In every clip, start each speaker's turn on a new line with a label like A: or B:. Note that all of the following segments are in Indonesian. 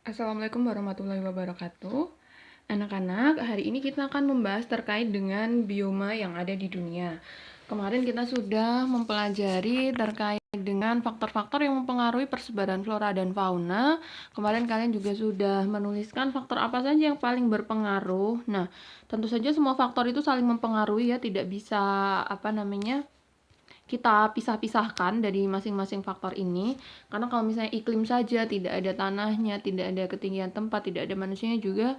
A: Assalamualaikum warahmatullahi wabarakatuh. Anak-anak, hari ini kita akan membahas terkait dengan bioma yang ada di dunia. Kemarin kita sudah mempelajari terkait dengan faktor-faktor yang mempengaruhi persebaran flora dan fauna. Kemarin kalian juga sudah menuliskan faktor apa saja yang paling berpengaruh. Nah, tentu saja semua faktor itu saling mempengaruhi ya, tidak bisa kita pisah-pisahkan dari masing-masing faktor ini, karena kalau misalnya iklim saja tidak ada tanahnya, tidak ada ketinggian tempat, tidak ada manusianya juga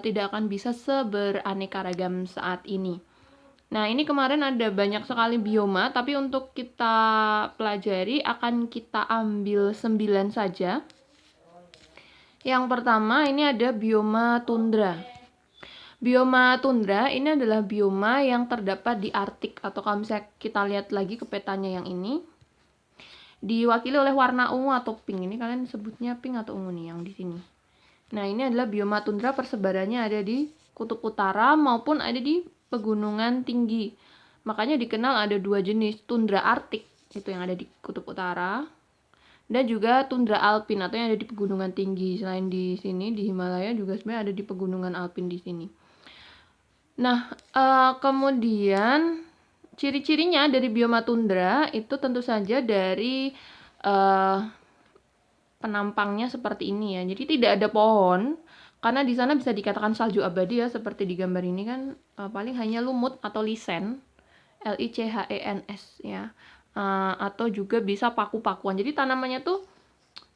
A: tidak akan bisa seberaneka ragam saat ini. Nah, ini kemarin ada banyak sekali bioma, tapi untuk kita pelajari akan kita ambil 9 saja. Yang pertama ini ada bioma tundra. Bioma tundra ini adalah bioma yang terdapat di Arktik, atau kalau misalnya kita lihat lagi ke petanya yang ini, diwakili oleh warna ungu atau pink. Ini kalian sebutnya pink atau ungu nih yang di sini. Nah, ini adalah bioma tundra, persebarannya ada di kutub utara maupun ada di pegunungan tinggi. Makanya dikenal ada dua jenis, tundra Arktik itu yang ada di kutub utara, dan juga tundra alpin atau yang ada di pegunungan tinggi. Selain di sini di Himalaya juga sebenarnya ada di pegunungan alpin di sini. Nah, kemudian ciri-cirinya dari bioma tundra itu tentu saja dari penampangnya seperti ini ya. Jadi tidak ada pohon, karena di sana bisa dikatakan salju abadi ya, seperti di gambar ini kan paling hanya lumut atau lisen, LICHENS ya. Atau juga bisa paku-pakuan. Jadi tanamannya tuh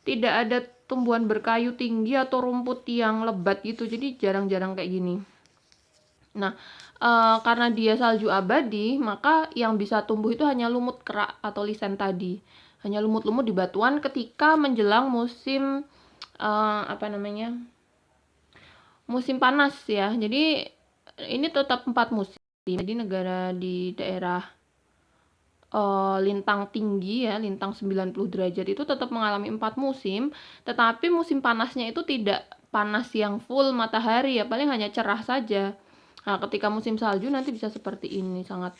A: tidak ada tumbuhan berkayu tinggi atau rumput yang lebat gitu. Jadi jarang-jarang kayak gini. Nah, karena dia salju abadi, maka yang bisa tumbuh itu hanya lumut kerak atau lisen tadi. Hanya lumut-lumut di batuan ketika menjelang musim musim panas ya. Jadi ini tetap 4 musim. Jadi negara di daerah lintang tinggi ya, lintang 90 derajat itu tetap mengalami 4 musim, tetapi musim panasnya itu tidak panas yang full matahari ya, paling hanya cerah saja. Nah, ketika musim salju nanti bisa seperti ini, sangat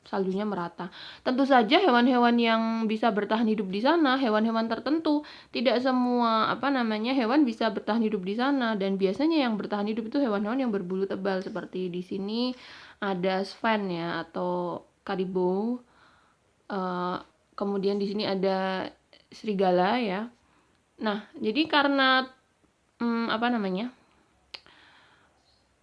A: saljunya merata. Tentu saja hewan-hewan yang bisa bertahan hidup di sana, hewan-hewan tertentu, tidak semua hewan bisa bertahan hidup di sana, dan biasanya yang bertahan hidup itu hewan-hewan yang berbulu tebal seperti di sini ada swan ya atau karibou. Kemudian di sini ada serigala ya. Nah, jadi karena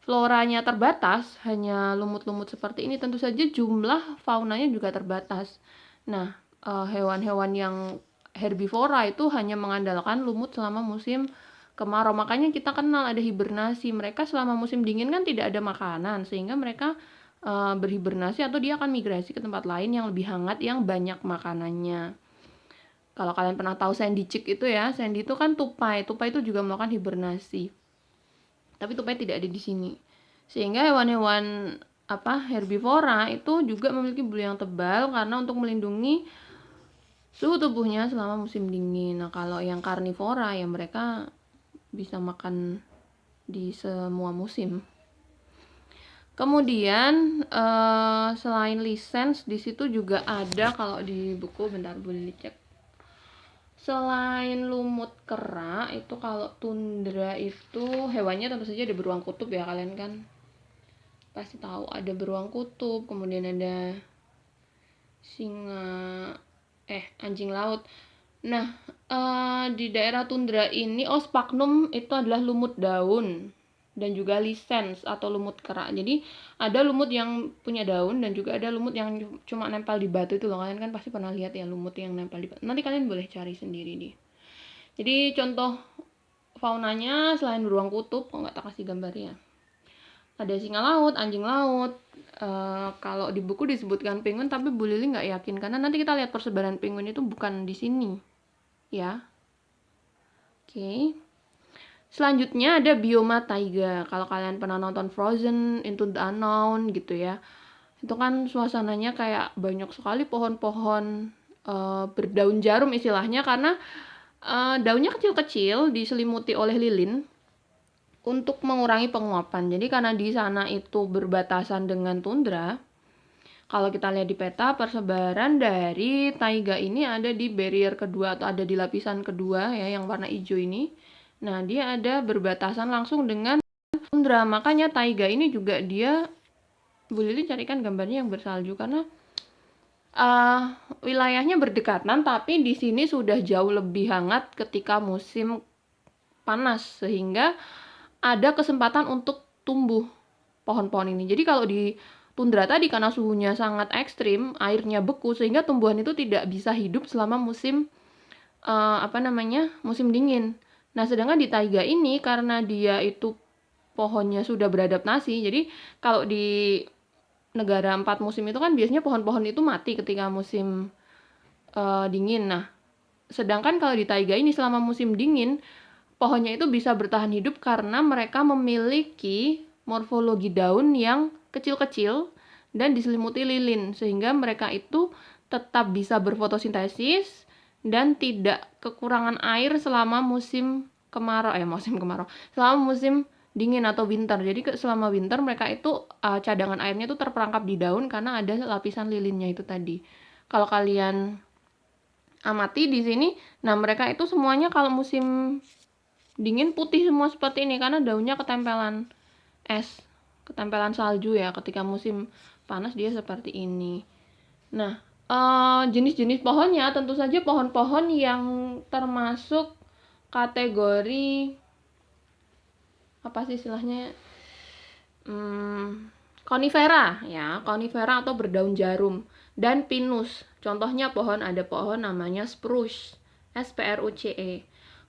A: floranya terbatas, hanya lumut-lumut seperti ini, tentu saja jumlah faunanya juga terbatas. Nah, hewan-hewan yang herbivora itu hanya mengandalkan lumut selama musim kemarau. Makanya kita kenal ada hibernasi. Mereka selama musim dingin kan tidak ada makanan, sehingga mereka berhibernasi atau dia akan migrasi ke tempat lain yang lebih hangat, yang banyak makanannya. Kalau kalian pernah tahu sandy chick itu ya, sandy itu kan tupai. Tupai itu juga melakukan hibernasi. Tapi tupai tidak ada di sini. Sehingga hewan-hewan herbivora itu juga memiliki bulu yang tebal karena untuk melindungi suhu tubuhnya selama musim dingin. Nah, kalau yang karnivora ya mereka bisa makan di semua musim. Kemudian selain lisens di situ juga ada, kalau di buku bentar boleh dicek. Selain lumut kera itu, kalau tundra itu hewannya tentu saja ada beruang kutub ya, kalian kan pasti tahu ada beruang kutub, kemudian ada singa anjing laut. Nah, di daerah tundra ini sphagnum itu adalah lumut daun dan juga lisens atau lumut kera. Jadi ada lumut yang punya daun dan juga ada lumut yang cuma nempel di batu itu loh. Kalian kan pasti pernah lihat ya lumut yang nempel di batu. Nanti kalian boleh cari sendiri nih. Jadi contoh faunanya selain beruang kutub, kok nggak tak kasih gambarnya, ada singa laut, anjing laut. Kalau di buku disebutkan penguin, tapi Bu Lili nggak yakin karena nanti kita lihat persebaran penguin itu bukan di sini ya. Oke. Selanjutnya ada bioma taiga. Kalau kalian pernah nonton Frozen, Into the Unknown gitu ya, itu kan suasananya kayak banyak sekali pohon-pohon berdaun jarum istilahnya, karena daunnya kecil-kecil diselimuti oleh lilin untuk mengurangi penguapan. Jadi karena di sana itu berbatasan dengan tundra, kalau kita lihat di peta, persebaran dari taiga ini ada di barrier kedua atau ada di lapisan kedua ya, yang warna hijau ini. Nah, dia ada berbatasan langsung dengan tundra. Makanya taiga ini juga dia, Bu Lili carikan gambarnya yang bersalju karena wilayahnya berdekatan, tapi di sini sudah jauh lebih hangat ketika musim panas, sehingga ada kesempatan untuk tumbuh pohon-pohon ini. Jadi kalau di tundra tadi karena suhunya sangat ekstrim, airnya beku sehingga tumbuhan itu tidak bisa hidup selama musim musim dingin. Nah, sedangkan di taiga ini karena dia itu pohonnya sudah beradaptasi, jadi kalau di negara 4 musim itu kan biasanya pohon-pohon itu mati ketika musim dingin. Nah, sedangkan kalau di taiga ini selama musim dingin, pohonnya itu bisa bertahan hidup karena mereka memiliki morfologi daun yang kecil-kecil dan diselimuti lilin, sehingga mereka itu tetap bisa berfotosintesis dan tidak kekurangan air selama musim kemarau, selama musim dingin atau winter. Jadi selama winter mereka itu cadangan airnya itu terperangkap di daun karena ada lapisan lilinnya itu tadi. Kalau kalian amati di sini, nah mereka itu semuanya kalau musim dingin putih semua seperti ini karena daunnya ketempelan es, ketempelan salju ya. Ketika musim panas dia seperti ini. Nah, jenis-jenis pohonnya tentu saja pohon-pohon yang termasuk kategori apa sih istilahnya, konifera ya, konifera atau berdaun jarum, dan pinus. Contohnya ada pohon namanya spruce, spruce.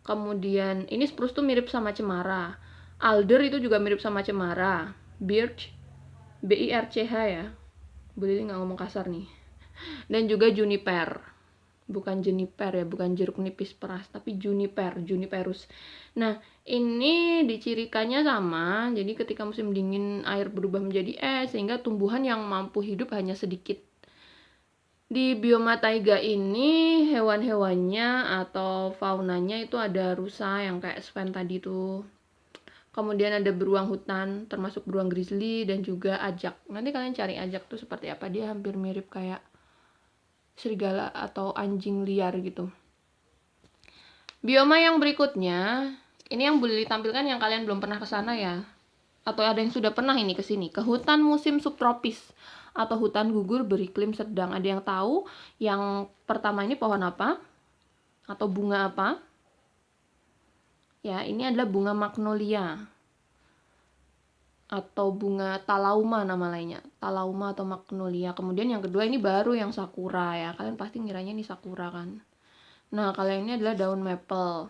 A: Kemudian ini spruce tuh mirip sama cemara. Alder itu juga mirip sama cemara. Birch, birch ya. Boleh nggak ngomong kasar nih. Dan juga juniper. Bukan juniper ya, bukan jeruk nipis peras, tapi juniperus. Nah, ini dicirikannya sama. Jadi ketika musim dingin air berubah menjadi es sehingga tumbuhan yang mampu hidup hanya sedikit. Di bioma taiga ini hewan-hewannya atau faunanya itu ada rusa yang kayak Sven tadi tuh. Kemudian ada beruang hutan termasuk beruang grizzly dan juga ajak. Nanti kalian cari ajak tuh seperti apa, dia hampir mirip kayak serigala atau anjing liar gitu. Bioma yang berikutnya, ini yang boleh ditampilkan yang kalian belum pernah ke sana ya. Atau ada yang sudah pernah ini ke sini, ke hutan musim subtropis atau hutan gugur beriklim sedang. Ada yang tahu yang pertama ini pohon apa? Atau bunga apa? Ya, ini adalah bunga magnolia. Atau bunga talauma nama lainnya, talauma atau magnolia. Kemudian yang kedua ini baru yang sakura ya, kalian pasti ngiranya ini sakura kan. Nah, kalau ini adalah daun maple,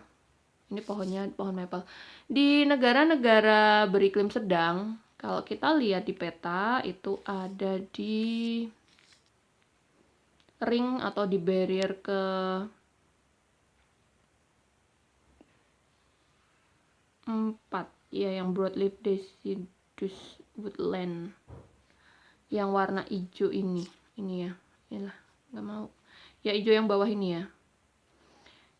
A: ini pohonnya pohon maple. Di negara-negara beriklim sedang, kalau kita lihat di peta itu ada di ring atau di barrier ke 4 ya, yang broadleaf deciduous woodland yang warna hijau ini ya, inilah nggak mau ya, hijau yang bawah ini ya,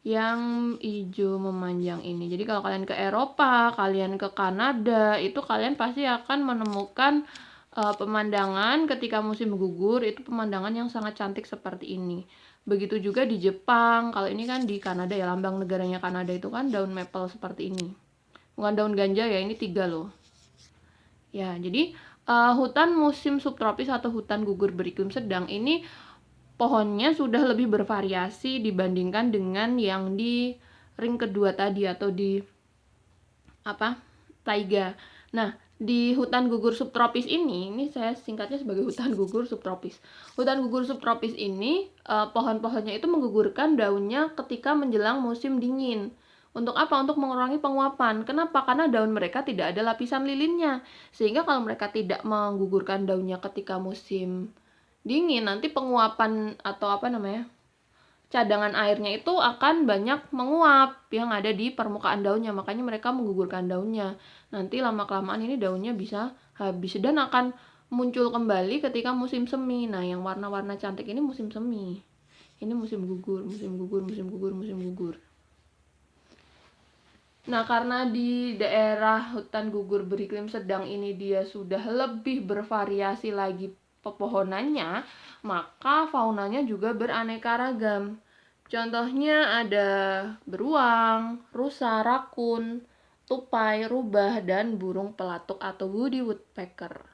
A: yang hijau memanjang ini. Jadi kalau kalian ke Eropa, kalian ke Kanada, itu kalian pasti akan menemukan pemandangan ketika musim gugur, itu pemandangan yang sangat cantik seperti ini. Begitu juga di Jepang. Kalau ini kan di Kanada ya, lambang negaranya Kanada itu kan daun maple seperti ini. Bukan daun ganja ya, ini 3 loh. Ya, jadi hutan musim subtropis atau hutan gugur beriklim sedang ini pohonnya sudah lebih bervariasi dibandingkan dengan yang di ring kedua tadi atau di taiga. Nah, di hutan gugur subtropis ini saya singkatnya sebagai hutan gugur subtropis. Hutan gugur subtropis ini pohon-pohonnya itu menggugurkan daunnya ketika menjelang musim dingin. Untuk apa? Untuk mengurangi penguapan. Kenapa? Karena daun mereka tidak ada lapisan lilinnya. Sehingga kalau mereka tidak menggugurkan daunnya ketika musim dingin, nanti penguapan atau cadangan airnya itu akan banyak menguap yang ada di permukaan daunnya. Makanya mereka menggugurkan daunnya. Nanti lama-kelamaan ini daunnya bisa habis dan akan muncul kembali ketika musim semi. Nah, yang warna-warna cantik ini musim semi. Ini musim gugur. Nah, karena di daerah hutan gugur beriklim sedang ini dia sudah lebih bervariasi lagi pepohonannya, maka faunanya juga beraneka ragam. Contohnya ada beruang, rusa, rakun, tupai, rubah, dan burung pelatuk atau woody woodpecker.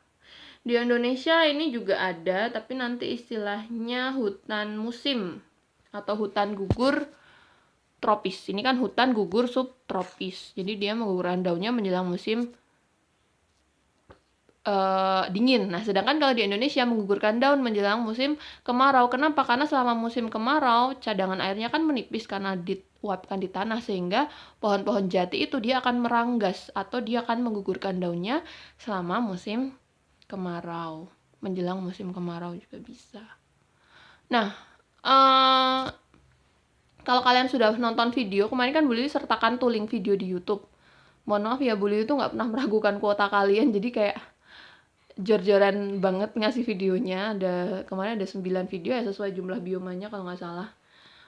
A: Di Indonesia ini juga ada, tapi nanti istilahnya hutan musim atau hutan gugur tropis. Ini kan hutan gugur subtropis. Jadi dia menggugurkan daunnya menjelang musim dingin. Nah, sedangkan kalau di Indonesia menggugurkan daun menjelang musim kemarau. Kenapa? Karena selama musim kemarau cadangan airnya kan menipis karena diuapkan di tanah, sehingga pohon-pohon jati itu dia akan meranggas atau dia akan menggugurkan daunnya selama musim kemarau. Menjelang musim kemarau juga bisa. Nah, kalau kalian sudah nonton video, kemarin kan Bu Lili sertakan tuh link video di YouTube. Mohon maaf ya, Bu Lili tuh nggak pernah meragukan kuota kalian, jadi kayak jor-joran banget ngasih videonya. Kemarin ada 9 video ya, sesuai jumlah biomanya kalau nggak salah.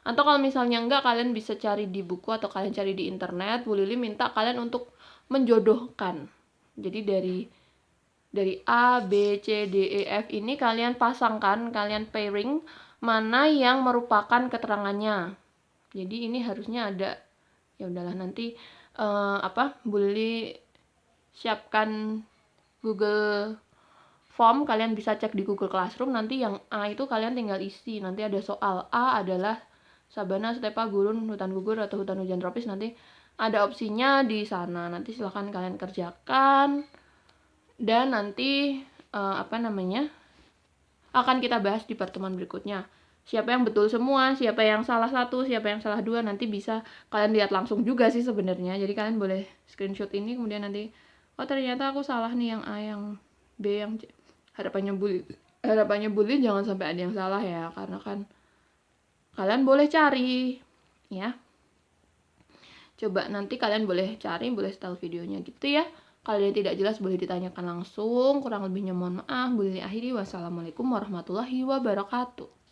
A: Atau kalau misalnya enggak, kalian bisa cari di buku atau kalian cari di internet. Bu Lili minta kalian untuk menjodohkan. Jadi dari A, B, C, D, E, F ini kalian pasangkan, kalian pairing mana yang merupakan keterangannya. Jadi ini harusnya ada. Ya udahlah, nanti Bu Lili siapkan Google Form, kalian bisa cek di Google Classroom. Nanti yang A itu kalian tinggal isi. Nanti ada soal A adalah sabana, stepa, gurun, hutan gugur atau hutan hujan tropis. Nanti ada opsinya di sana. Nanti silahkan kalian kerjakan. Dan nanti akan kita bahas di pertemuan berikutnya. Siapa yang betul semua, siapa yang salah satu, siapa yang salah dua, nanti bisa kalian lihat langsung juga sih sebenarnya. Jadi kalian boleh screenshot ini, kemudian nanti, oh ternyata aku salah nih yang A, yang B, yang C. Harapannya bully jangan sampai ada yang salah ya, karena kan kalian boleh cari ya. Coba nanti kalian boleh cari, boleh setel videonya gitu ya. Kalau yang tidak jelas boleh ditanyakan langsung. Kurang lebihnya mohon maaf. Boleh akhiri. Wassalamualaikum warahmatullahi wabarakatuh.